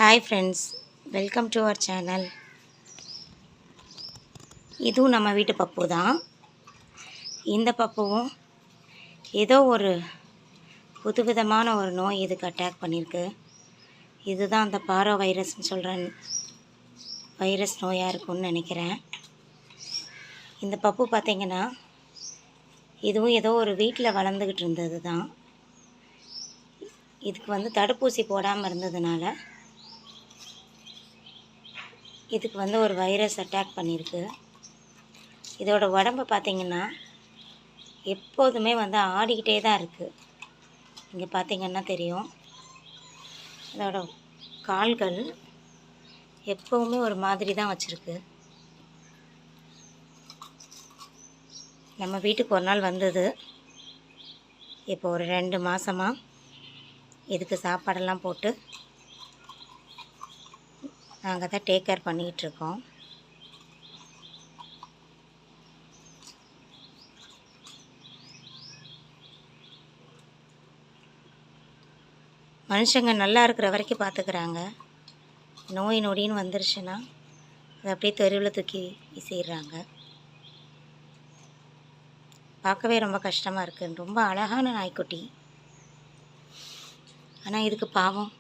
Hi friends, welcome to our channel. இதுவும் நம்ம வீட்டு பப்பு தான். இந்த பப்புவும் ஏதோ ஒரு புதுவிதமான ஒரு நோய் இதுக்கு அட்டாக் பண்ணியிருக்கு. இதுதான் அந்த பாரோ வைரஸ்னு சொல்கிற வைரஸ் நோயாக இருக்கும்னு நினைக்கிறேன். இந்த பப்பு பார்த்திங்கன்னா இதுவும் ஏதோ ஒரு வீட்டில் வளர்ந்துக்கிட்டு இருந்தது தான். இதுக்கு தடுப்பூசி போடாமல் இருந்ததுனால இதுக்கு ஒரு வைரஸ் அட்டாக் பண்ணியிருக்கு. இதோட உடம்பு பார்த்திங்கன்னா எப்போதுமே ஆடிக்கிட்டே தான் இருக்குது. இங்கே பார்த்திங்கன்னா தெரியும், இதோட கால்கள் எப்போவுமே ஒரு மாதிரி தான் வச்சுருக்கு. நம்ம வீட்டுக்கு ஒரு நாள் வந்தது. இப்போ ஒரு 2 மாதமாக இதுக்கு சாப்பாடெல்லாம் போட்டு நாங்கள் தான் டேக் கேர் பண்ணிகிட்ருக்கோம். மனுஷங்க நல்லா இருக்கிற வரைக்கும் பார்த்துக்கிறாங்க. நோய் நொடின்னு வந்துருச்சுன்னா அதை அப்படியே தெருவில் தூக்கி வீசிடுறாங்க. பார்க்கவே ரொம்ப கஷ்டமாக இருக்குது. ரொம்ப அழகான நாய்க்குட்டி. ஆனால் இதுக்கு பாவம்,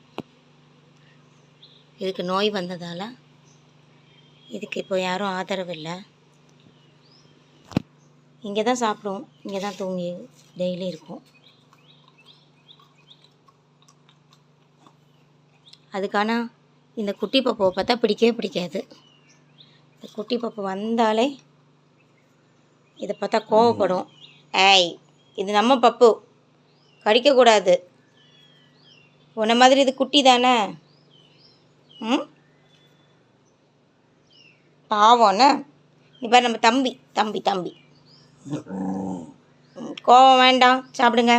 இதுக்கு நோய் வந்ததால் இதுக்கு இப்போ யாரும் ஆதரவு இல்லை. இங்கே தான் சாப்பிடும், இங்கே தான் தூங்கி டெய்லி இருக்கும். அதுக்கான இந்த குட்டி பப்புவை பார்த்தா பிடிக்கவே பிடிக்காது. இந்த குட்டி பப்பு வந்தாலே இதை பார்த்தா கோவப்படும். ஏய், இது நம்ம பப்பு, கடிக்கக்கூடாது, உன்ன மாதிரி இது குட்டி தானே, பாவம்ண்ணே. இப்போ நம்ம தம்பி தம்பி தம்பி கோவம் வேண்டாம், சாப்பிடுங்க.